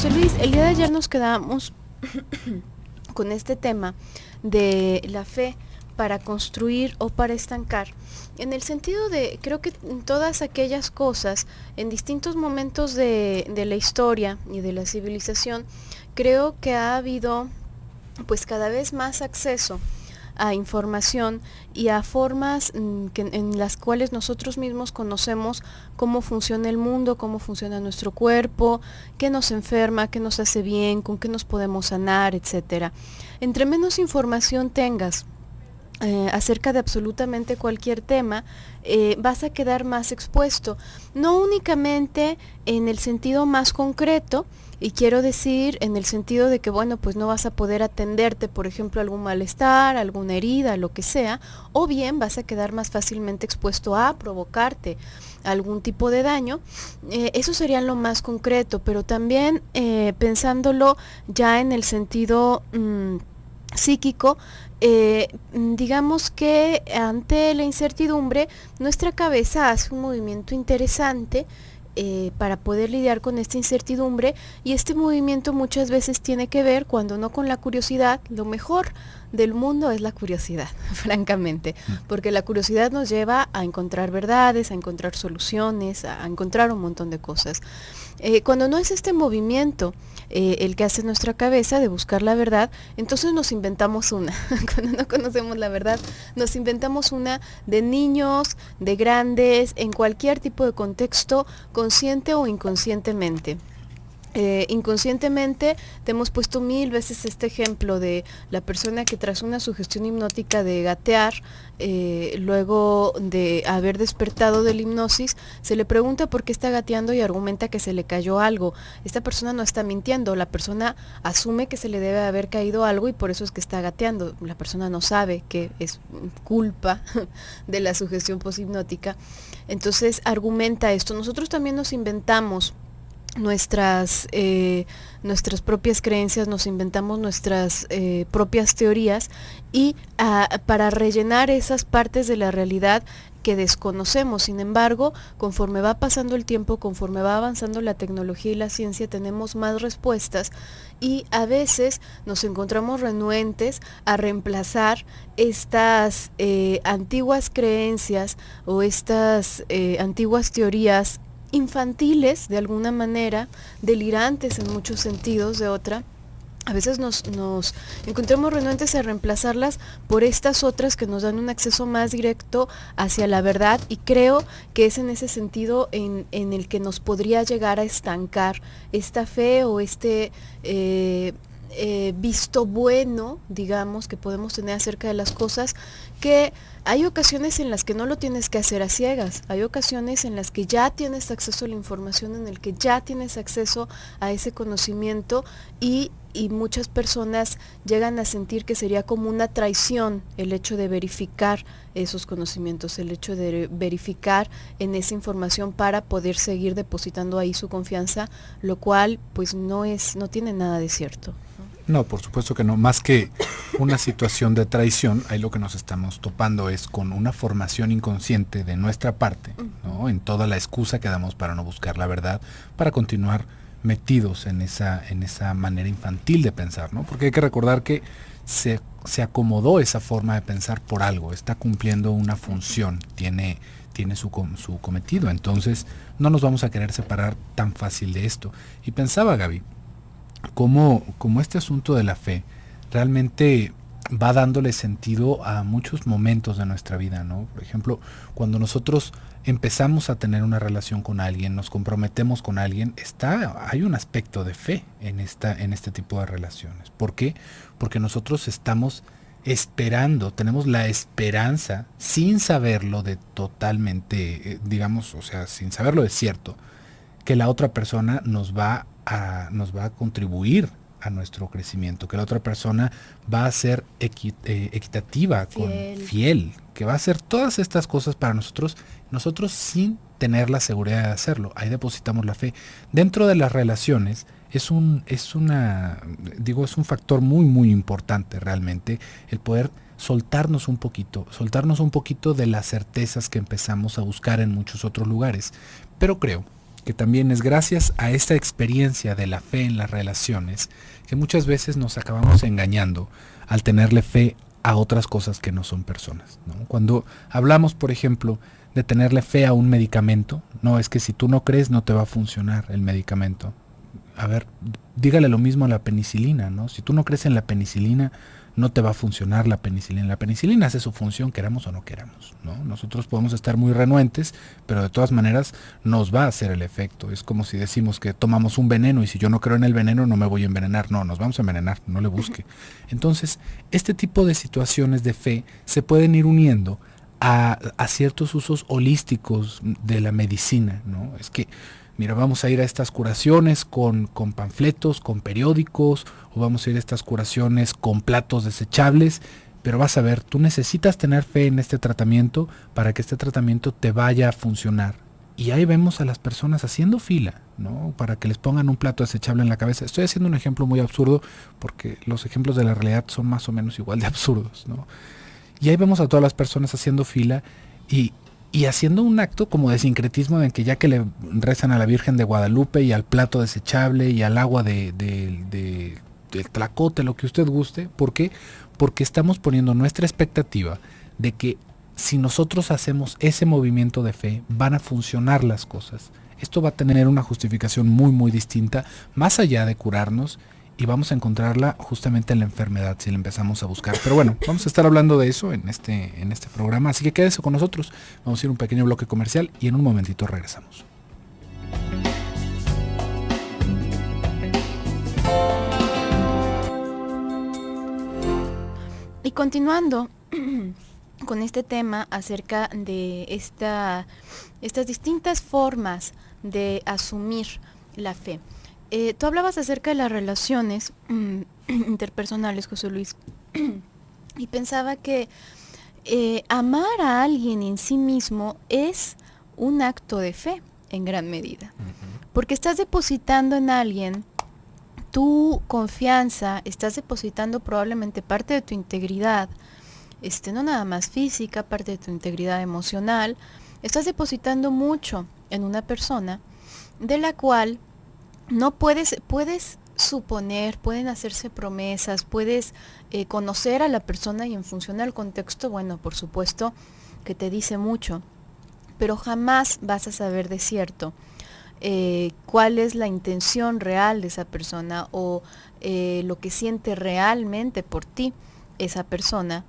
José Luis, el día de ayer nos quedamos con este tema de la fe para construir o para estancar, en el sentido de, creo que todas aquellas cosas, en distintos momentos de la historia y de la civilización, creo que ha habido pues cada vez más acceso a información y a formas en las cuales nosotros mismos conocemos cómo funciona el mundo, cómo funciona nuestro cuerpo, qué nos enferma, qué nos hace bien, con qué nos podemos sanar, etcétera. Entre menos información tengas acerca de absolutamente cualquier tema, vas a quedar más expuesto, no únicamente en el sentido más concreto, y quiero decir en el sentido de que, bueno, pues no vas a poder atenderte, por ejemplo, algún malestar, alguna herida, lo que sea, o bien vas a quedar más fácilmente expuesto a provocarte algún tipo de daño. Eso sería lo más concreto, pero también pensándolo ya en el sentido psíquico, digamos que ante la incertidumbre, nuestra cabeza hace un movimiento interesante para poder lidiar con esta incertidumbre, y este movimiento muchas veces tiene que ver, cuando no con la curiosidad, lo mejor del mundo es la curiosidad, francamente, porque la curiosidad nos lleva a encontrar verdades, a encontrar soluciones, a encontrar un montón de cosas. Cuando no es este movimiento el que hace nuestra cabeza de buscar la verdad, entonces nos inventamos una. Cuando no conocemos la verdad, nos inventamos una de niños, de grandes, en cualquier tipo de contexto, consciente o inconscientemente. Inconscientemente te hemos puesto 1000 veces este ejemplo de la persona que tras una sugestión hipnótica de gatear, luego de haber despertado de la hipnosis, se le pregunta por qué está gateando y argumenta que se le cayó algo. Esta persona no está mintiendo, la persona asume que se le debe haber caído algo y por eso es que está gateando. La persona no sabe que es culpa de la sugestión poshipnótica. Entonces argumenta esto. Nosotros también nos inventamos nuestras propias creencias, nos inventamos nuestras propias teorías, y para rellenar esas partes de la realidad que desconocemos. Sin embargo, conforme va pasando el tiempo, conforme va avanzando la tecnología y la ciencia, tenemos más respuestas, y a veces nos encontramos renuentes a reemplazar estas antiguas creencias o estas antiguas teorías infantiles, de alguna manera, delirantes en muchos sentidos, de otra. A veces nos encontramos renuentes a reemplazarlas por estas otras que nos dan un acceso más directo hacia la verdad, y creo que es en ese sentido en el que nos podría llegar a estancar esta fe o este visto bueno, digamos, que podemos tener acerca de las cosas, que hay ocasiones en las que no lo tienes que hacer a ciegas, hay ocasiones en las que ya tienes acceso a la información, en el que ya tienes acceso a ese conocimiento, y muchas personas llegan a sentir que sería como una traición el hecho de verificar esos conocimientos, el hecho de verificar en esa información para poder seguir depositando ahí su confianza, lo cual pues no tiene nada de cierto. No, por supuesto que no. Más que una situación de traición, ahí lo que nos estamos topando es con una formación inconsciente de nuestra parte, ¿no? En toda la excusa que damos para no buscar la verdad, para continuar metidos en esa manera infantil de pensar, ¿no? Porque hay que recordar que se acomodó esa forma de pensar por algo, está cumpliendo una función, tiene su cometido. Entonces no nos vamos a querer separar tan fácil de esto. Y pensaba, Gaby, como este asunto de la fe realmente va dándole sentido a muchos momentos de nuestra vida, ¿no? Por ejemplo, cuando nosotros empezamos a tener una relación con alguien, nos comprometemos con alguien, hay un aspecto de fe en este tipo de relaciones. ¿Por qué? Porque nosotros estamos esperando, tenemos la esperanza, sin saberlo de totalmente, digamos, o sea, sin saberlo de cierto, que la otra persona nos va a contribuir a nuestro crecimiento, que la otra persona va a ser equitativa, fiel, que va a hacer todas estas cosas para nosotros sin tener la seguridad de hacerlo. Ahí depositamos la fe. Dentro de las relaciones es un factor muy muy importante realmente el poder soltarnos un poquito de las certezas que empezamos a buscar en muchos otros lugares. Pero creo que también es gracias a esta experiencia de la fe en las relaciones que muchas veces nos acabamos engañando al tenerle fe a otras cosas que no son personas, ¿no? Cuando hablamos, por ejemplo, de tenerle fe a un medicamento, no, es que si tú no crees no te va a funcionar el medicamento. A ver, dígale lo mismo a la penicilina, ¿no? Si tú no crees en la penicilina, no te va a funcionar la penicilina. La penicilina hace su función, queramos o no queramos, ¿no? Nosotros podemos estar muy renuentes, pero de todas maneras nos va a hacer el efecto. Es como si decimos que tomamos un veneno y si yo no creo en el veneno no me voy a envenenar. No, nos vamos a envenenar, no le busque. Entonces, este tipo de situaciones de fe se pueden ir uniendo a ciertos usos holísticos de la medicina, ¿no? Es que mira, vamos a ir a estas curaciones con panfletos, con periódicos, o vamos a ir a estas curaciones con platos desechables, pero vas a ver, tú necesitas tener fe en este tratamiento para que este tratamiento te vaya a funcionar. Y ahí vemos a las personas haciendo fila, ¿no? Para que les pongan un plato desechable en la cabeza. Estoy haciendo un ejemplo muy absurdo porque los ejemplos de la realidad son más o menos igual de absurdos, ¿no? Y ahí vemos a todas las personas haciendo fila y haciendo un acto como de sincretismo en que ya que le rezan a la Virgen de Guadalupe y al plato desechable y al agua del tlacote, lo que usted guste. ¿Por qué? Porque estamos poniendo nuestra expectativa de que si nosotros hacemos ese movimiento de fe, van a funcionar las cosas. Esto va a tener una justificación muy, muy distinta, más allá de curarnos, y vamos a encontrarla justamente en la enfermedad si la empezamos a buscar. Pero bueno, vamos a estar hablando de eso en este programa, así que quédese con nosotros. Vamos a ir a un pequeño bloque comercial y en un momentito regresamos. Y continuando con este tema acerca de estas distintas formas de asumir la fe. Tú hablabas acerca de las relaciones interpersonales, José Luis, y pensaba que amar a alguien en sí mismo es un acto de fe en gran medida, porque estás depositando en alguien tu confianza, estás depositando probablemente parte de tu integridad, no nada más física, parte de tu integridad emocional, estás depositando mucho en una persona de la cual no puedes suponer, pueden hacerse promesas, puedes conocer a la persona y en función al contexto, bueno, por supuesto que te dice mucho, pero jamás vas a saber de cierto cuál es la intención real de esa persona o lo que siente realmente por ti esa persona,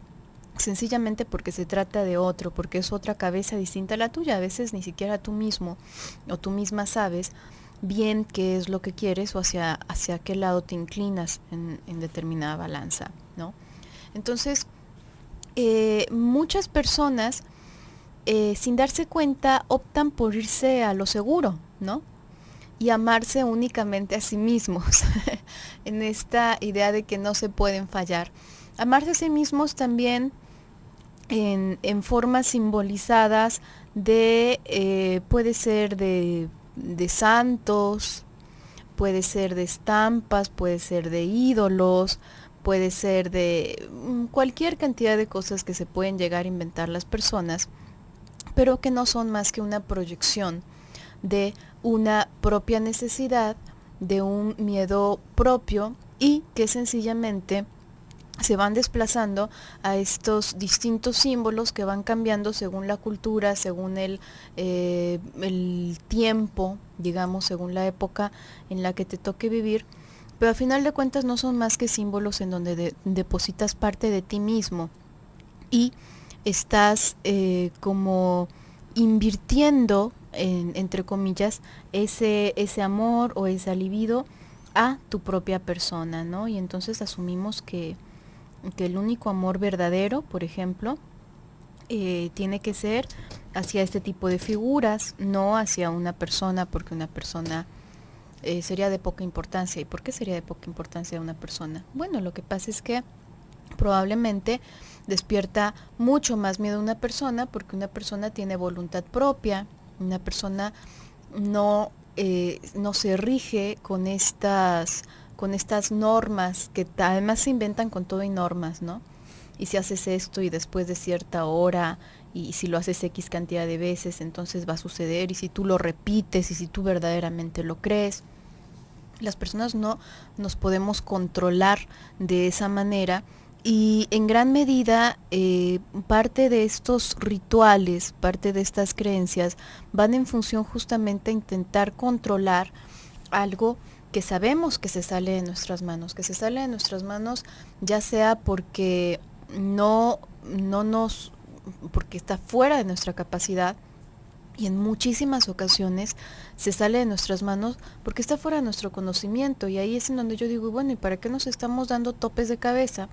sencillamente porque se trata de otro, porque es otra cabeza distinta a la tuya. A veces ni siquiera tú mismo o tú misma sabes bien qué es lo que quieres o hacia qué lado te inclinas en determinada balanza, ¿no? Entonces, muchas personas, sin darse cuenta, optan por irse a lo seguro, ¿no? Y amarse únicamente a sí mismos, en esta idea de que no se pueden fallar. Amarse a sí mismos también en formas simbolizadas de, puede ser de santos, puede ser de estampas, puede ser de ídolos, puede ser de cualquier cantidad de cosas que se pueden llegar a inventar las personas, pero que no son más que una proyección de una propia necesidad, de un miedo propio y que sencillamente se van desplazando a estos distintos símbolos que van cambiando según la cultura, según el tiempo, digamos, según la época en la que te toque vivir, pero al final de cuentas no son más que símbolos en donde depositas parte de ti mismo y estás como invirtiendo, entre comillas, ese amor o esa libido a tu propia persona, ¿no? Y entonces asumimos que el único amor verdadero, por ejemplo, tiene que ser hacia este tipo de figuras, no hacia una persona, porque una persona sería de poca importancia. ¿Y por qué sería de poca importancia una persona? Bueno, lo que pasa es que probablemente despierta mucho más miedo a una persona porque una persona tiene voluntad propia, una persona no se rige con estas normas que además se inventan con todo y normas, ¿no? Y si haces esto y después de cierta hora y si lo haces X cantidad de veces, entonces va a suceder, y si tú lo repites, y si tú verdaderamente lo crees. Las personas no nos podemos controlar de esa manera, y en gran medida parte de estos rituales, parte de estas creencias van en función justamente a intentar controlar algo que sabemos que se sale de nuestras manos, ya sea porque porque está fuera de nuestra capacidad, y en muchísimas ocasiones se sale de nuestras manos porque está fuera de nuestro conocimiento, y ahí es en donde yo digo, bueno, ¿y para qué nos estamos dando topes de cabeza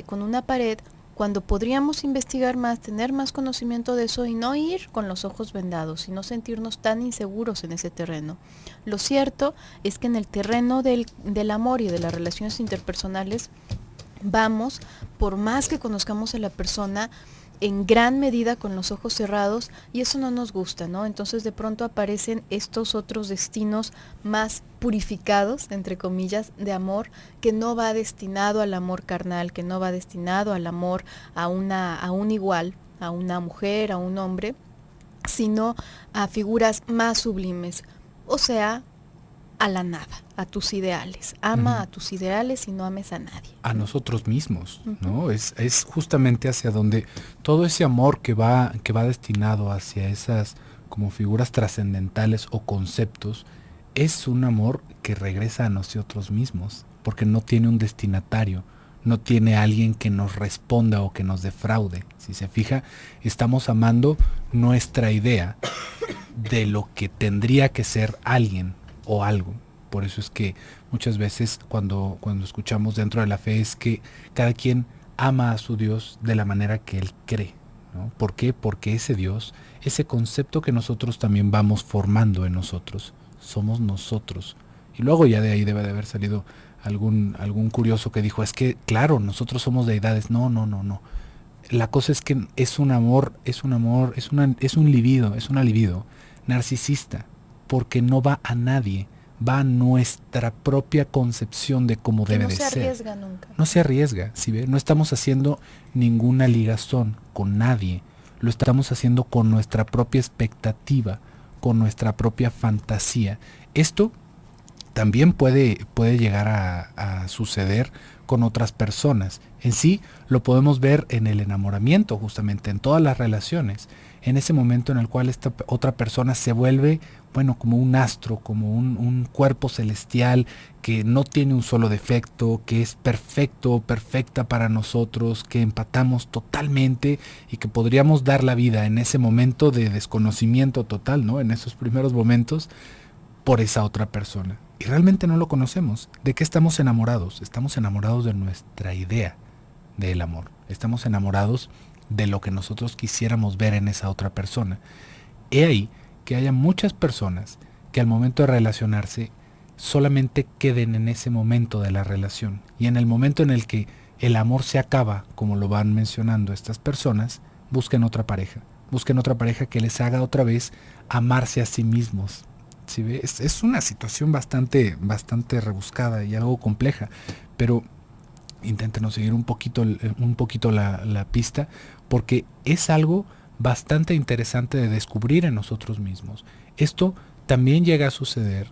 con una pared cuando podríamos investigar más, tener más conocimiento de eso y no ir con los ojos vendados y no sentirnos tan inseguros en ese terreno? Lo cierto es que en el terreno del amor y de las relaciones interpersonales vamos, por más que conozcamos a la persona, en gran medida con los ojos cerrados, y eso no nos gusta, ¿no? Entonces de pronto aparecen estos otros destinos más purificados, entre comillas, de amor, que no va destinado al amor carnal, que no va destinado al amor a un igual, a una mujer, a un hombre, sino a figuras más sublimes, o sea, a la nada, a tus ideales. Ama a tus ideales y no ames a nadie. A nosotros mismos, ¿no? Es justamente hacia donde todo ese amor que va destinado hacia esas como figuras trascendentales o conceptos, es un amor que regresa a nosotros mismos, porque no tiene un destinatario, no tiene alguien que nos responda o que nos defraude. Si se fija, estamos amando nuestra idea de lo que tendría que ser alguien o algo. Por eso es que muchas veces cuando escuchamos dentro de la fe es que cada quien ama a su Dios de la manera que él cree, ¿no? ¿Por qué? Porque ese Dios, ese concepto que nosotros también vamos formando en nosotros, somos nosotros. Y luego ya de ahí debe de haber salido algún curioso que dijo, es que claro, nosotros somos deidades. No. La cosa es que es un libido narcisista, porque no va a nadie, va a nuestra propia concepción de cómo debe de ser. No se arriesga nunca. No se arriesga, ¿sí ve? No estamos haciendo ninguna ligazón con nadie, lo estamos haciendo con nuestra propia expectativa, con nuestra propia fantasía. Esto también puede llegar a suceder con otras personas. En sí lo podemos ver en el enamoramiento, justamente en todas las relaciones, en ese momento en el cual esta otra persona se vuelve, bueno, como un astro, como un cuerpo celestial que no tiene un solo defecto, que es perfecto, perfecta para nosotros, que empatamos totalmente y que podríamos dar la vida en ese momento de desconocimiento total, ¿no? En esos primeros momentos, por esa otra persona. Y realmente no lo conocemos. ¿De qué estamos enamorados? Estamos enamorados de nuestra idea del amor. Estamos enamorados de lo que nosotros quisiéramos ver en esa otra persona. He ahí que haya muchas personas que al momento de relacionarse solamente queden en ese momento de la relación. Y en el momento en el que el amor se acaba, como lo van mencionando estas personas, busquen otra pareja. Busquen otra pareja que les haga otra vez amarse a sí mismos. ¿Sí ve? Es una situación bastante rebuscada y algo compleja, pero inténtenos seguir un poquito la pista, porque es algo bastante interesante de descubrir en nosotros mismos. Esto también llega a suceder,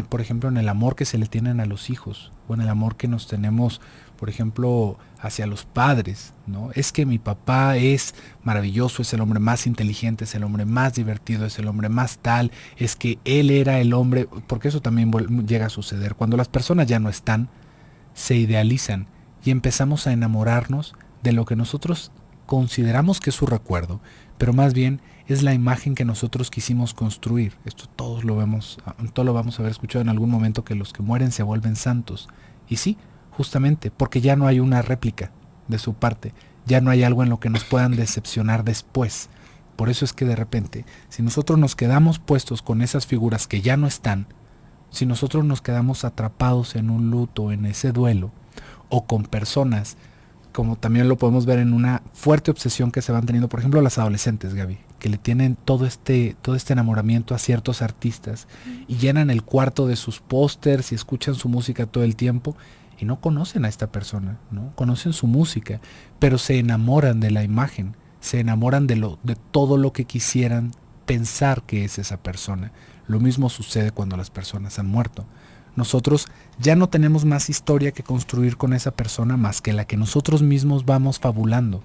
por ejemplo, en el amor que se le tienen a los hijos, o en el amor que nos tenemos, por ejemplo, hacia los padres, ¿no? Es que mi papá es maravilloso, es el hombre más inteligente, es el hombre más divertido, es el hombre más tal, es que él era el hombre, porque eso también llega a suceder. Cuando las personas ya no están, se idealizan y empezamos a enamorarnos de lo que nosotros consideramos que es su recuerdo, pero más bien es la imagen que nosotros quisimos construir. Esto todos lo vamos a haber escuchado en algún momento, que los que mueren se vuelven santos. Y sí, justamente porque ya no hay una réplica de su parte, ya no hay algo en lo que nos puedan decepcionar después. Por eso es que de repente, si nosotros nos quedamos puestos con esas figuras que ya no están, si nosotros nos quedamos atrapados en un luto, en ese duelo, o con personas, como también lo podemos ver en una fuerte obsesión que se van teniendo, por ejemplo, las adolescentes, Gaby, que le tienen todo este enamoramiento a ciertos artistas y llenan el cuarto de sus pósters y escuchan su música todo el tiempo y no conocen a esta persona, ¿no? Conocen su música, pero se enamoran de la imagen, se enamoran de todo lo que quisieran pensar que es esa persona. Lo mismo sucede cuando las personas han muerto. Nosotros ya no tenemos más historia que construir con esa persona más que la que nosotros mismos vamos fabulando.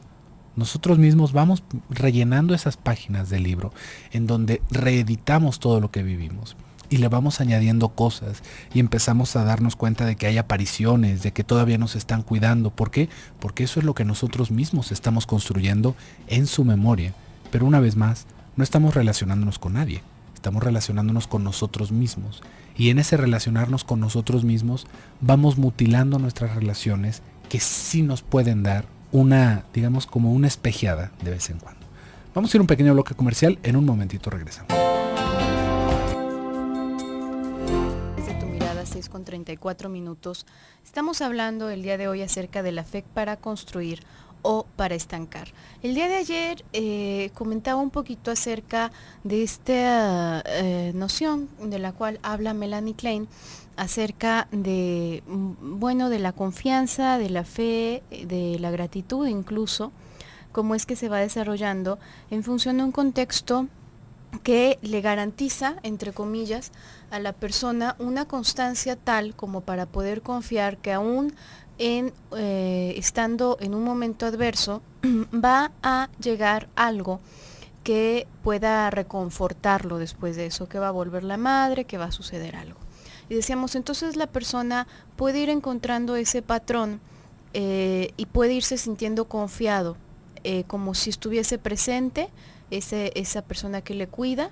Nosotros mismos vamos rellenando esas páginas del libro en donde reeditamos todo lo que vivimos y le vamos añadiendo cosas y empezamos a darnos cuenta de que hay apariciones, de que todavía nos están cuidando. ¿Por qué? Porque eso es lo que nosotros mismos estamos construyendo en su memoria. Pero una vez más, no estamos relacionándonos con nadie, estamos relacionándonos con nosotros mismos. Y en ese relacionarnos con nosotros mismos vamos mutilando nuestras relaciones que sí nos pueden dar una, digamos, como una espejeada de vez en cuando. Vamos a ir a un pequeño bloque comercial, en un momentito regresamos. Desde tu mirada, 6:34. Estamos hablando el día de hoy acerca de la fe para construir o para estancar. El día de ayer comentaba un poquito acerca de esta noción de la cual habla Melanie Klein, acerca de, bueno, de la confianza, de la fe, de la gratitud incluso, cómo es que se va desarrollando en función de un contexto que le garantiza, entre comillas, a la persona una constancia tal como para poder confiar que aún estando en un momento adverso, va a llegar algo que pueda reconfortarlo después de eso, que va a volver la madre, que va a suceder algo. Y decíamos, entonces la persona puede ir encontrando ese patrón y puede irse sintiendo confiado, como si estuviese presente esa persona que le cuida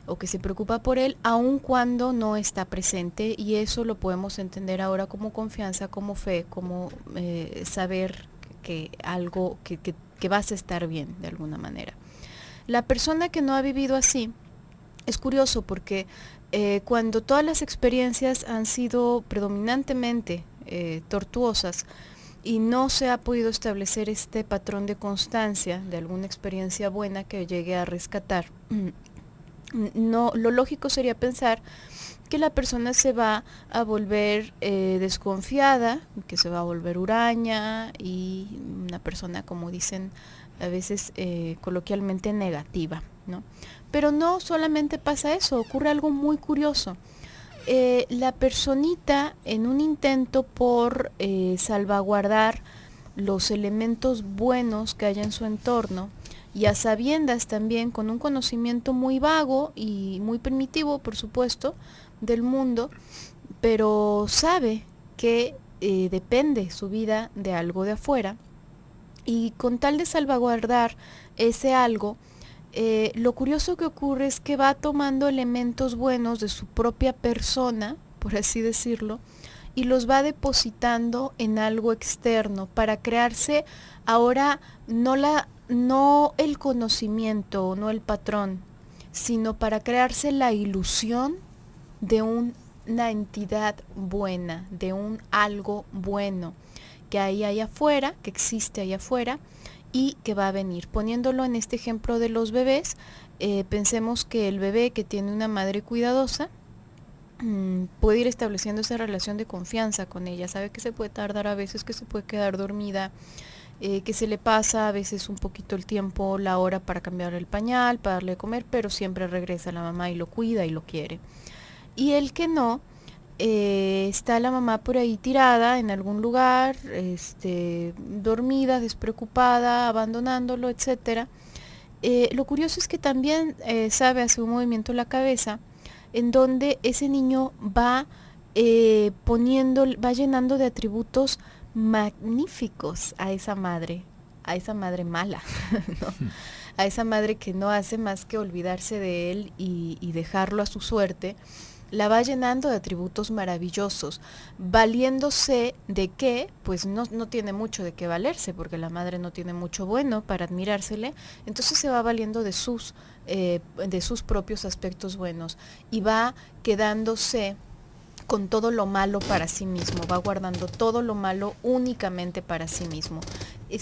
o que se preocupa por él, aun cuando no está presente, y eso lo podemos entender ahora como confianza, como fe, como saber que algo, que vas a estar bien de alguna manera. La persona que no ha vivido así, es curioso porque cuando todas las experiencias han sido predominantemente tortuosas y no se ha podido establecer este patrón de constancia de alguna experiencia buena que llegue a rescatar, no, lo lógico sería pensar que la persona se va a volver desconfiada, que se va a volver huraña y una persona, como dicen a veces coloquialmente, negativa, ¿no? Pero no solamente pasa eso, ocurre algo muy curioso. La personita, en un intento por salvaguardar los elementos buenos que hay en su entorno, y a sabiendas también, con un conocimiento muy vago y muy primitivo, por supuesto, del mundo, pero sabe que depende su vida de algo de afuera, y con tal de salvaguardar ese algo, lo curioso que ocurre es que va tomando elementos buenos de su propia persona, por así decirlo, y los va depositando en algo externo para crearse ahora no el conocimiento, no el patrón, sino para crearse la ilusión de una entidad buena, de un algo bueno que hay allá afuera, que existe allá afuera y que va a venir. Poniéndolo en este ejemplo de los bebés, pensemos que el bebé que tiene una madre cuidadosa puede ir estableciendo esa relación de confianza con ella, sabe que se puede tardar a veces, que se puede quedar dormida, que se le pasa a veces un poquito el tiempo, la hora para cambiar el pañal, para darle de comer, pero siempre regresa la mamá y lo cuida y lo quiere. Y el que no, está la mamá por ahí tirada en algún lugar, dormida, despreocupada, abandonándolo, etcétera. Lo curioso es que también sabe hacer un movimiento en la cabeza en donde ese niño va va llenando de atributos magníficos a esa madre mala, ¿no? A esa madre que no hace más que olvidarse de él y dejarlo a su suerte. La va llenando de atributos maravillosos, valiéndose de que, pues no tiene mucho de qué valerse, porque la madre no tiene mucho bueno para admirársele, entonces se va valiendo de sus propios aspectos buenos y va quedándose con todo lo malo para sí mismo, va guardando todo lo malo únicamente para sí mismo.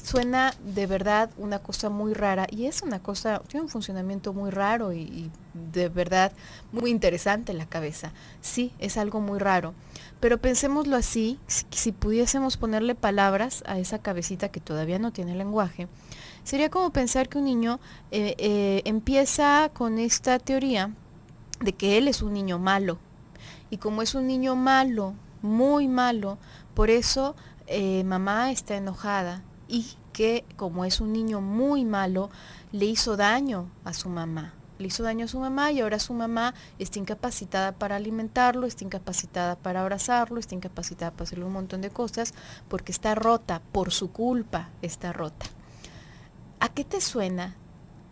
suena de verdad una cosa muy rara, y es una cosa, tiene un funcionamiento muy raro y de verdad muy interesante la cabeza. Sí, es algo muy raro, pero pensémoslo así, si pudiésemos ponerle palabras a esa cabecita que todavía no tiene lenguaje, sería como pensar que un niño empieza con esta teoría de que él es un niño malo, y como es un niño malo, muy malo, por eso mamá está enojada, y que como es un niño muy malo, le hizo daño a su mamá. Le hizo daño a su mamá y ahora su mamá está incapacitada para alimentarlo, está incapacitada para abrazarlo, está incapacitada para hacerle un montón de cosas porque está rota, por su culpa está rota. ¿A qué te suena?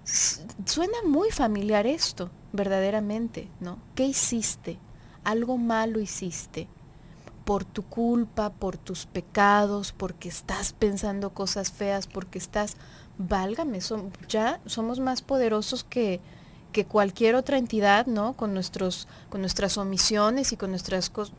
Suena muy familiar esto, verdaderamente, ¿no? ¿Qué hiciste? Algo malo hiciste. Por tu culpa, por tus pecados, porque estás pensando cosas feas, porque estás, válgame, ya somos más poderosos que cualquier otra entidad, ¿no? Con nuestras omisiones y con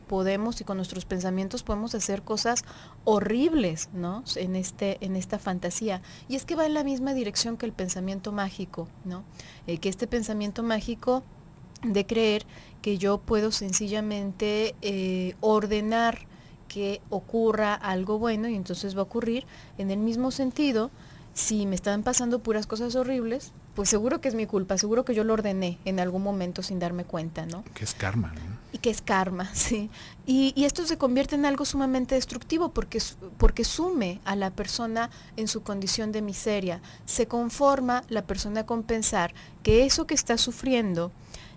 podemos y con nuestros pensamientos podemos hacer cosas horribles, ¿no? En esta fantasía. Y es que va en la misma dirección que el pensamiento mágico, ¿no? Que este pensamiento mágico de creer que yo puedo sencillamente ordenar que ocurra algo bueno y entonces va a ocurrir en el mismo sentido. Si me están pasando puras cosas horribles, pues seguro que es mi culpa, seguro que yo lo ordené en algún momento sin darme cuenta, ¿no? Que es karma, ¿no? Y que es karma, sí. Y esto se convierte en algo sumamente destructivo porque sume a la persona en su condición de miseria. Se conforma la persona con pensar que eso que está sufriendo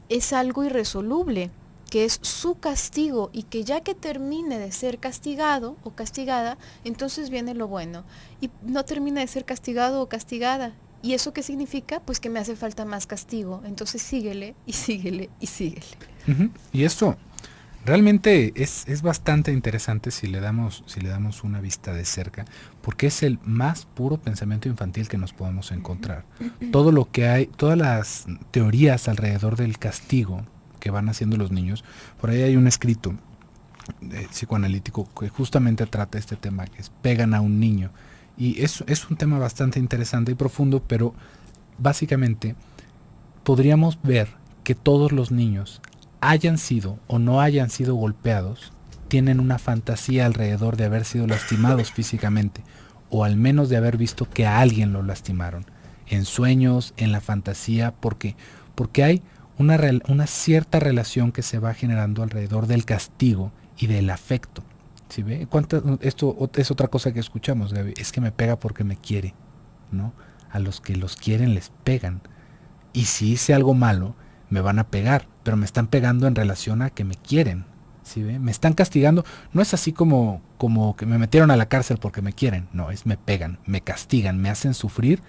es algo irresoluble, que es su castigo y que ya que termine de ser castigado o castigada, entonces viene lo bueno. Y no termina de ser castigado o castigada. ¿Y eso qué significa? Pues que me hace falta más castigo. Entonces síguele y síguele y síguele. Uh-huh. Y esto realmente es bastante interesante si le damos una vista de cerca, porque es el más puro pensamiento infantil que nos podemos encontrar. Todo lo que hay, todas las teorías alrededor del castigo que van haciendo los niños, por ahí hay un escrito psicoanalítico que justamente trata este tema, que es pegan a un niño. Y es un tema bastante interesante y profundo, pero básicamente podríamos ver que todos los niños, hayan sido o no hayan sido golpeados, tienen una fantasía alrededor de haber sido lastimados físicamente, o al menos de haber visto que a alguien lo lastimaron, en sueños, en la fantasía, porque hay una cierta relación que se va generando alrededor del castigo y del afecto. ¿Sí ve? Esto es otra cosa que escuchamos, Gaby, es que me pega porque me quiere, ¿no? A los que los quieren les pegan. Y si hice algo malo, me van a pegar, pero me están pegando en relación a que me quieren. ¿Sí ve? Me están castigando. No es así como que me metieron a la cárcel porque me quieren. No, es me pegan, me castigan, me hacen sufrir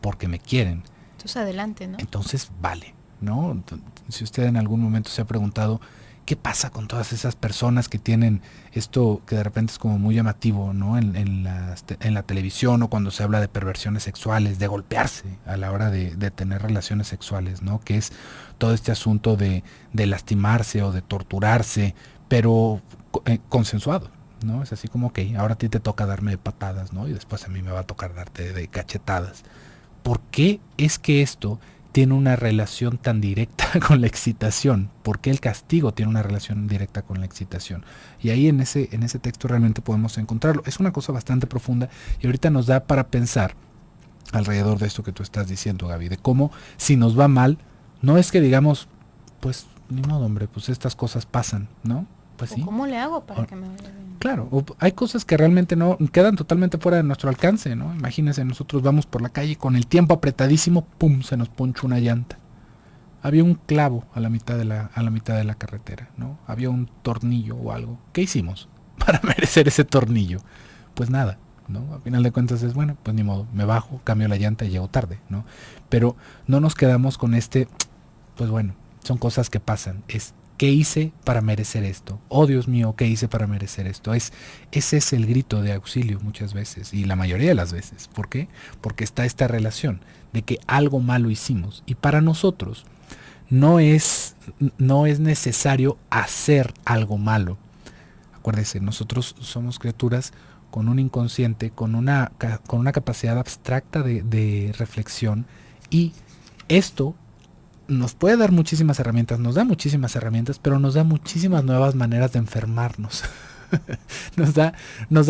porque me quieren. Entonces adelante, ¿no? Entonces vale, ¿no? Si usted en algún momento se ha preguntado qué pasa con todas esas personas que tienen esto que de repente es como muy llamativo, ¿no? En la televisión, o cuando se habla de perversiones sexuales, de golpearse a la hora de tener relaciones sexuales, ¿no? Que es todo este asunto de lastimarse o de torturarse, pero consensuado, ¿no? Es así como, ok, ahora a ti te toca darme de patadas, ¿no? Y después a mí me va a tocar darte de cachetadas. ¿Por qué es que esto tiene una relación tan directa con la excitación? ¿Por qué el castigo tiene una relación directa con la excitación? Y ahí en ese texto realmente podemos encontrarlo. Es una cosa bastante profunda y ahorita nos da para pensar alrededor de esto que tú estás diciendo, Gaby, de cómo si nos va mal, no es que digamos, pues ni modo, hombre, pues estas cosas pasan, ¿no? Pues sí. ¿Cómo le hago para que me vaya bien? Claro, hay cosas que realmente no quedan totalmente fuera de nuestro alcance, ¿no? Imagínense, nosotros vamos por la calle con el tiempo apretadísimo, pum, se nos poncha una llanta. Había un clavo a la mitad de la carretera, ¿no? Había un tornillo o algo. ¿Qué hicimos para merecer ese tornillo? Pues nada, ¿no? A final de cuentas es, bueno, pues ni modo, me bajo, cambio la llanta y llego tarde, ¿no? Pero no nos quedamos con pues bueno, son cosas que pasan, ¿qué hice para merecer esto? Oh, Dios mío, ¿qué hice para merecer esto? Ese es el grito de auxilio muchas veces, y la mayoría de las veces. ¿Por qué? Porque está esta relación de que algo malo hicimos. Y para nosotros no es necesario hacer algo malo. Acuérdese, nosotros somos criaturas con un inconsciente, con una capacidad abstracta de reflexión, y esto nos puede dar muchísimas herramientas, nos da muchísimas herramientas, pero nos da muchísimas nuevas maneras de enfermarnos. nos da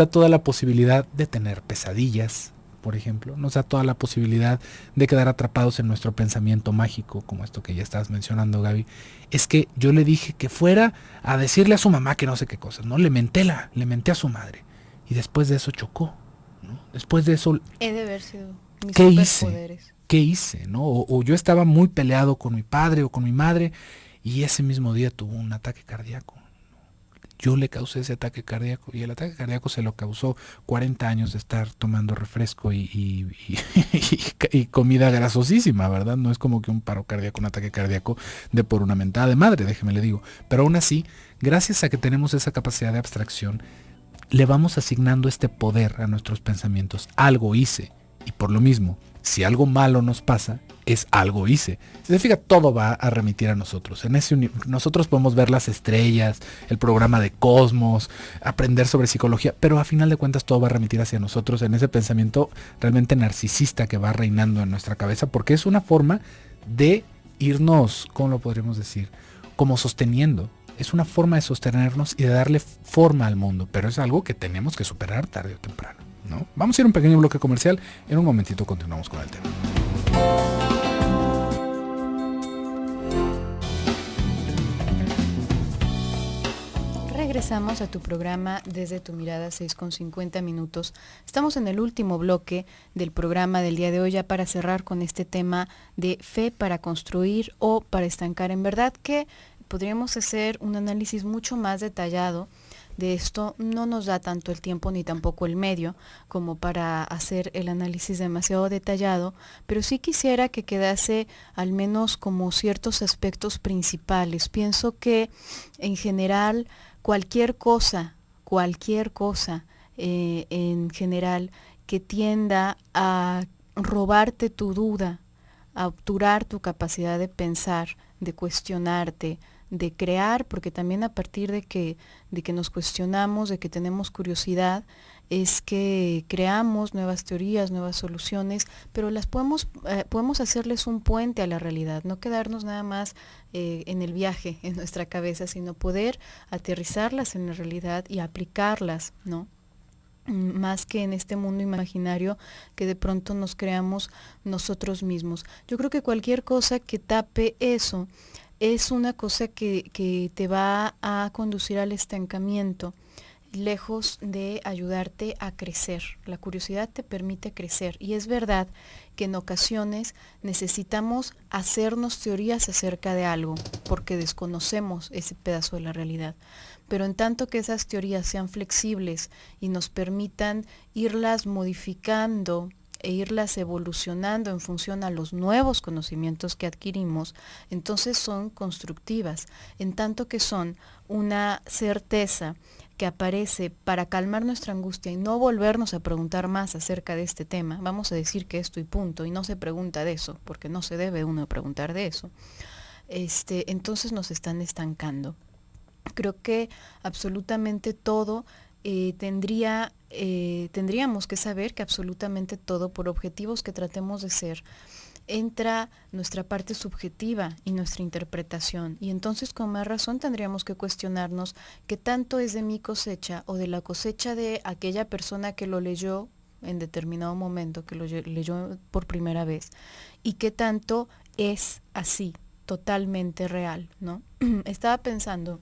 toda la posibilidad de tener pesadillas, por ejemplo, nos da toda la posibilidad de quedar atrapados en nuestro pensamiento mágico, como esto que ya estabas mencionando, Gaby. Es que yo le dije que fuera a decirle a su mamá que no sé qué cosas, ¿no? Le menté a su madre, y después de eso chocó, ¿no? Después de eso, He de haber sido mis ¿qué superpoderes. hice? ¿Qué hice? ¿No? O yo estaba muy peleado con mi padre o con mi madre, y ese mismo día tuvo un ataque cardíaco. Yo le causé ese ataque cardíaco, y el ataque cardíaco se lo causó 40 años de estar tomando refresco y comida grasosísima, ¿verdad? No es como que un paro cardíaco, un ataque cardíaco de por una mentada de madre, déjeme le digo. Pero aún así, gracias a que tenemos esa capacidad de abstracción, le vamos asignando este poder a nuestros pensamientos. Algo hice, y por lo mismo, si algo malo nos pasa, es algo hice. Si se fija, todo va a remitir a nosotros. Nosotros podemos ver las estrellas, el programa de Cosmos, aprender sobre psicología, pero a final de cuentas todo va a remitir hacia nosotros, en ese pensamiento realmente narcisista que va reinando en nuestra cabeza, porque es una forma de irnos, ¿cómo lo podríamos decir? Como sosteniendo. Es una forma de sostenernos y de darle forma al mundo, pero es algo que tenemos que superar tarde o temprano, ¿no? Vamos a ir a un pequeño bloque comercial. En un momentito continuamos con el tema. Regresamos a tu programa Desde tu Mirada, 6:50 minutos. Estamos en el último bloque del programa del día de hoy, ya para cerrar con este tema de fe para construir o para estancar. En verdad que podríamos hacer un análisis mucho más detallado de esto. No nos da tanto el tiempo ni tampoco el medio como para hacer el análisis demasiado detallado, pero sí quisiera que quedase al menos como ciertos aspectos principales. Pienso que en general cualquier cosa en general que tienda a robarte tu duda, a obturar tu capacidad de pensar, de cuestionarte, de crear, porque también a partir de que nos cuestionamos, de que tenemos curiosidad, es que creamos nuevas teorías, nuevas soluciones, pero las podemos hacerles un puente a la realidad, no quedarnos nada más en el viaje, en nuestra cabeza, sino poder aterrizarlas en la realidad y aplicarlas, ¿no? Más que en este mundo imaginario que de pronto nos creamos nosotros mismos. Yo creo que cualquier cosa que tape eso es una cosa que te va a conducir al estancamiento, lejos de ayudarte a crecer. La curiosidad te permite crecer, y es verdad que en ocasiones necesitamos hacernos teorías acerca de algo, porque desconocemos ese pedazo de la realidad. Pero en tanto que esas teorías sean flexibles y nos permitan irlas modificando e irlas evolucionando en función a los nuevos conocimientos que adquirimos, entonces son constructivas, en tanto que son una certeza que aparece para calmar nuestra angustia y no volvernos a preguntar más acerca de este tema. Vamos a decir que esto y punto, y no se pregunta de eso, porque no se debe uno preguntar de eso. Entonces nos están estancando. Creo que absolutamente todo tendríamos que saber que absolutamente todo, por objetivos que tratemos de ser, entra nuestra parte subjetiva y nuestra interpretación, y entonces con más razón tendríamos que cuestionarnos qué tanto es de mi cosecha o de la cosecha de aquella persona que lo leyó en determinado momento, que lo leyó por primera vez, y qué tanto es así, totalmente real, ¿no? Estaba pensando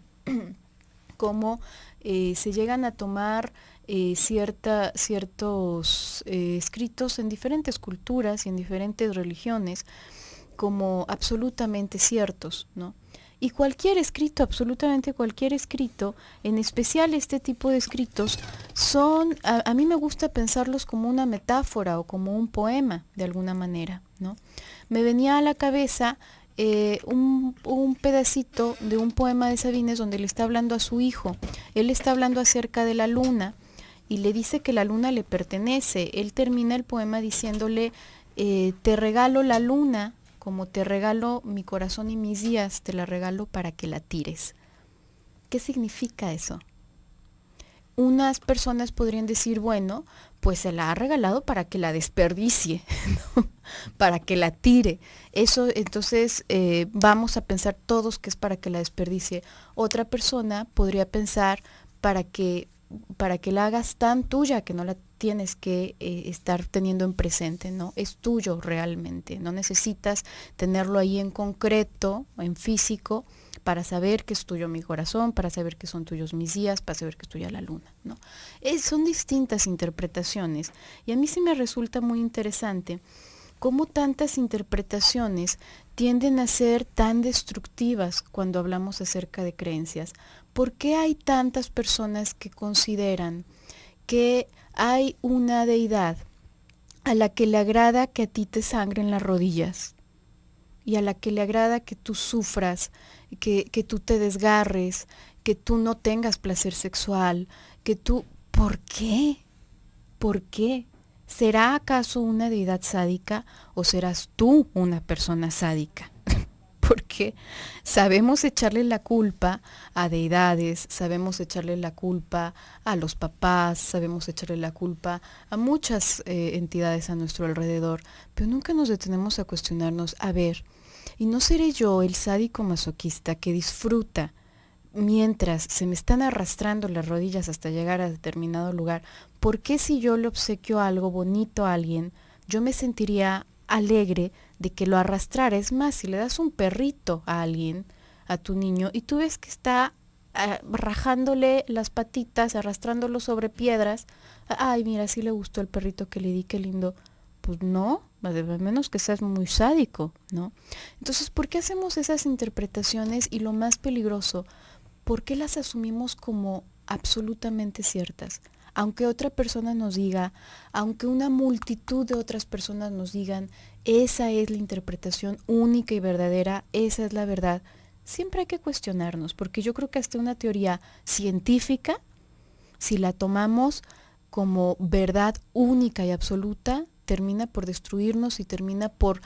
cómo se llegan a tomar ciertos escritos en diferentes culturas y en diferentes religiones como absolutamente ciertos, ¿no? Y cualquier escrito, absolutamente cualquier escrito, en especial este tipo de escritos, a mí me gusta pensarlos como una metáfora o como un poema, de alguna manera, ¿no? Me venía a la cabeza un pedacito de un poema de Sabines donde le está hablando a su hijo. Él está hablando acerca de la luna y le dice que la luna le pertenece. Él termina el poema diciéndole, te regalo la luna, como te regalo mi corazón y mis días, te la regalo para que la tires. ¿Qué significa eso? unas personas podrían decir, bueno, pues se la ha regalado para que la desperdicie, ¿no? Para que la tire. Eso, entonces, vamos a pensar todos que es para que la desperdicie. Otra persona podría pensar para que la hagas tan tuya que no la tienes que estar teniendo en presente, ¿no? Es tuyo realmente, no necesitas tenerlo ahí en concreto, en físico, para saber que es tuyo mi corazón, para saber que son tuyos mis días, para saber que es tuya la luna, ¿no? Son distintas interpretaciones y a mí sí me resulta muy interesante cómo tantas interpretaciones tienden a ser tan destructivas cuando hablamos acerca de creencias. ¿Por qué hay tantas personas que consideran que hay una deidad a la que le agrada que a ti te sangren las rodillas y a la que le agrada que tú sufras, que tú te desgarres, que tú no tengas placer sexual, que tú... ¿Por qué? ¿Por qué? ¿Será acaso una deidad sádica o serás tú una persona sádica? Porque sabemos echarle la culpa a deidades, sabemos echarle la culpa a los papás, sabemos echarle la culpa a muchas entidades a nuestro alrededor, pero nunca nos detenemos a cuestionarnos, a ver, ¿y no seré yo el sádico masoquista que disfruta mientras se me están arrastrando las rodillas hasta llegar a determinado lugar? ¿Por qué si yo le obsequio algo bonito a alguien, yo me sentiría alegre de que lo arrastrara? Es más, si le das un perrito a alguien, a tu niño, y tú ves que está rajándole las patitas, arrastrándolo sobre piedras, ay, mira, sí le gustó el perrito que le di, qué lindo. Pues no, a menos que seas muy sádico, ¿no? Entonces, ¿por qué hacemos esas interpretaciones? Y lo más peligroso, ¿por qué las asumimos como absolutamente ciertas? Aunque otra persona nos diga, aunque una multitud de otras personas nos digan, esa es la interpretación única y verdadera, esa es la verdad, siempre hay que cuestionarnos, porque yo creo que hasta una teoría científica, si la tomamos como verdad única y absoluta, termina por destruirnos y termina por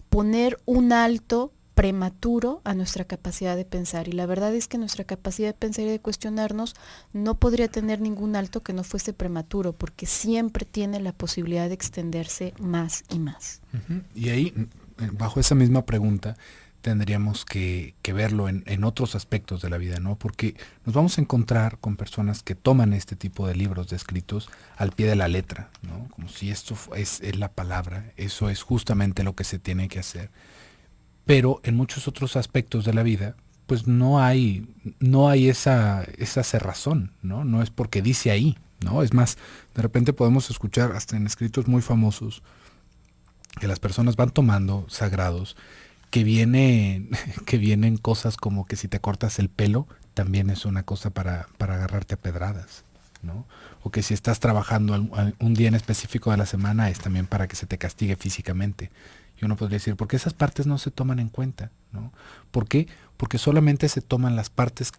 poner un alto prematuro a nuestra capacidad de pensar. Y la verdad es que nuestra capacidad de pensar y de cuestionarnos no podría tener ningún alto que no fuese prematuro, porque siempre tiene la posibilidad de extenderse más y más. Y ahí, bajo esa misma pregunta, tendríamos que verlo en otros aspectos de la vida, ¿no? Porque nos vamos a encontrar con personas que toman este tipo de libros, de escritos, al pie de la letra, ¿no? Como si esto es la palabra, eso es justamente lo que se tiene que hacer. Pero en muchos otros aspectos de la vida, pues no hay esa cerrazón, ¿no? No es porque dice ahí, ¿no? Es más, de repente podemos escuchar hasta en escritos muy famosos que las personas van tomando sagrados, que vienen cosas como que si te cortas el pelo, también es una cosa para agarrarte a pedradas, ¿no? O que si estás trabajando un día en específico de la semana es también para que se te castigue físicamente. Y uno podría decir, ¿por qué esas partes no se toman en cuenta? ¿No? ¿Por qué? Porque solamente se toman las partes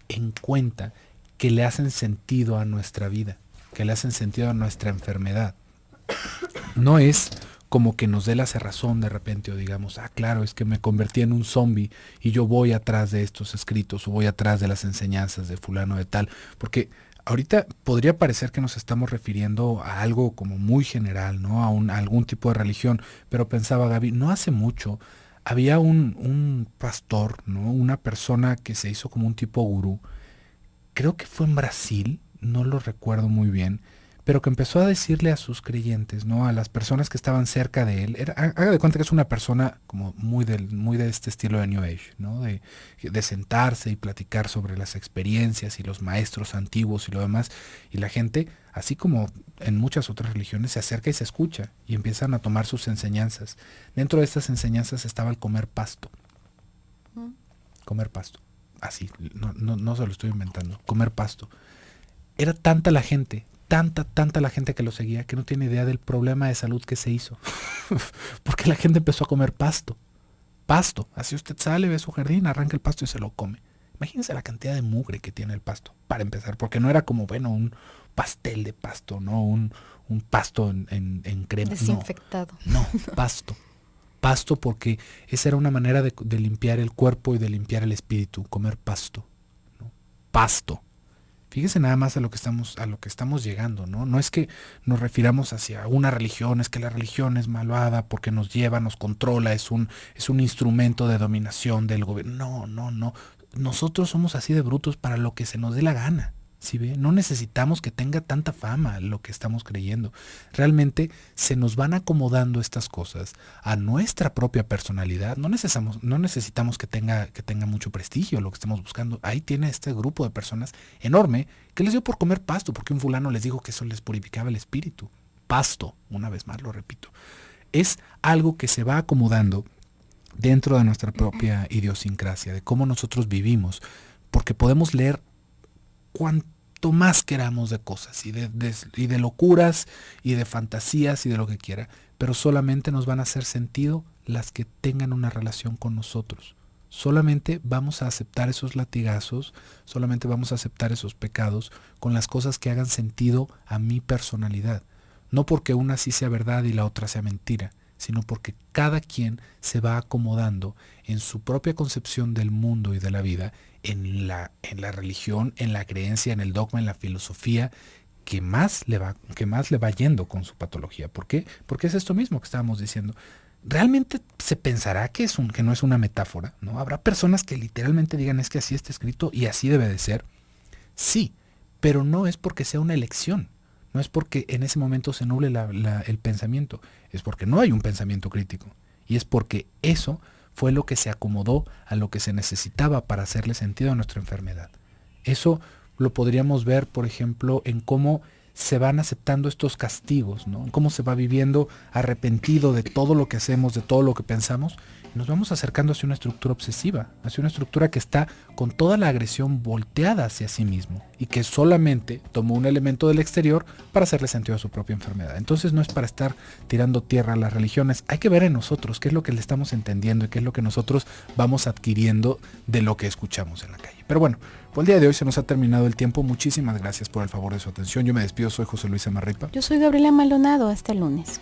en cuenta que le hacen sentido a nuestra vida, que le hacen sentido a nuestra enfermedad. No es como que nos dé la cerrazón de repente o digamos, claro, es que me convertí en un zombie y yo voy atrás de estos escritos o voy atrás de las enseñanzas de fulano de tal, porque ahorita podría parecer que nos estamos refiriendo a algo como muy general, ¿no? A algún tipo de religión, pero pensaba Gaby, no hace mucho había un pastor, ¿no? Una persona que se hizo como un tipo gurú, creo que fue en Brasil, no lo recuerdo muy bien, pero que empezó a decirle a sus creyentes, ¿no? A las personas que estaban cerca de él, haga de cuenta que es una persona como muy de este estilo de New Age, ¿no? De sentarse y platicar sobre las experiencias y los maestros antiguos y lo demás, y la gente, así como en muchas otras religiones, se acerca y se escucha, y empiezan a tomar sus enseñanzas. Dentro de estas enseñanzas estaba el comer pasto. Comer pasto. Así, no se lo estoy inventando. Comer pasto. Era tanta la gente que lo seguía, que no tiene idea del problema de salud que se hizo. Porque la gente empezó a comer pasto. Pasto. Así usted sale, ve su jardín, arranca el pasto y se lo come. Imagínense la cantidad de mugre que tiene el pasto, para empezar. Porque no era como, bueno, un pastel de pasto, ¿no? Un pasto en crema. Desinfectado. No, pasto. Pasto porque esa era una manera de limpiar el cuerpo y de limpiar el espíritu. Comer pasto, ¿no? Pasto. Fíjese nada más a lo que estamos llegando, ¿no? No es que nos refiramos hacia una religión, es que la religión es malvada porque nos lleva, nos controla, es un instrumento de dominación del gobierno. No, no, no. Nosotros somos así de brutos para lo que se nos dé la gana. ¿Sí ve? No necesitamos que tenga tanta fama lo que estamos creyendo. Realmente se nos van acomodando estas cosas a nuestra propia personalidad. No necesitamos que tenga mucho prestigio lo que estemos buscando. Ahí tiene este grupo de personas enorme que les dio por comer pasto porque un fulano les dijo que eso les purificaba el espíritu. Pasto, una vez más lo repito. Es algo que se va acomodando dentro de nuestra propia idiosincrasia, de cómo nosotros vivimos, porque podemos leer cuanto más queramos de cosas y de locuras y de fantasías y de lo que quiera, pero solamente nos van a hacer sentido las que tengan una relación con nosotros. Solamente vamos a aceptar esos latigazos, solamente vamos a aceptar esos pecados con las cosas que hagan sentido a mi personalidad. No porque una sí sea verdad y la otra sea mentira, sino porque cada quien se va acomodando en su propia concepción del mundo y de la vida, en la religión, en la creencia, en el dogma, en la filosofía, que más le va yendo con su patología. ¿Por qué? Porque es esto mismo que estábamos diciendo. ¿Realmente se pensará que no es una metáfora? ¿No? ¿Habrá personas que literalmente digan es que así está escrito y así debe de ser? Sí, pero no es porque sea una elección. No es porque en ese momento se nuble el pensamiento, es porque no hay un pensamiento crítico. Y es porque eso fue lo que se acomodó a lo que se necesitaba para hacerle sentido a nuestra enfermedad. Eso lo podríamos ver, por ejemplo, en cómo se van aceptando estos castigos, ¿no? En cómo se va viviendo arrepentido de todo lo que hacemos, de todo lo que pensamos. Y nos vamos acercando hacia una estructura obsesiva, hacia una estructura que está con toda la agresión volteada hacia sí mismo y que solamente tomó un elemento del exterior para hacerle sentido a su propia enfermedad. Entonces no es para estar tirando tierra a las religiones, hay que ver en nosotros qué es lo que le estamos entendiendo y qué es lo que nosotros vamos adquiriendo de lo que escuchamos en la calle. Pero bueno, por el día de hoy se nos ha terminado el tiempo. Muchísimas gracias por el favor de su atención. Yo me despido, soy José Luis Amarripa. Yo soy Gabriela Maldonado, hasta el lunes.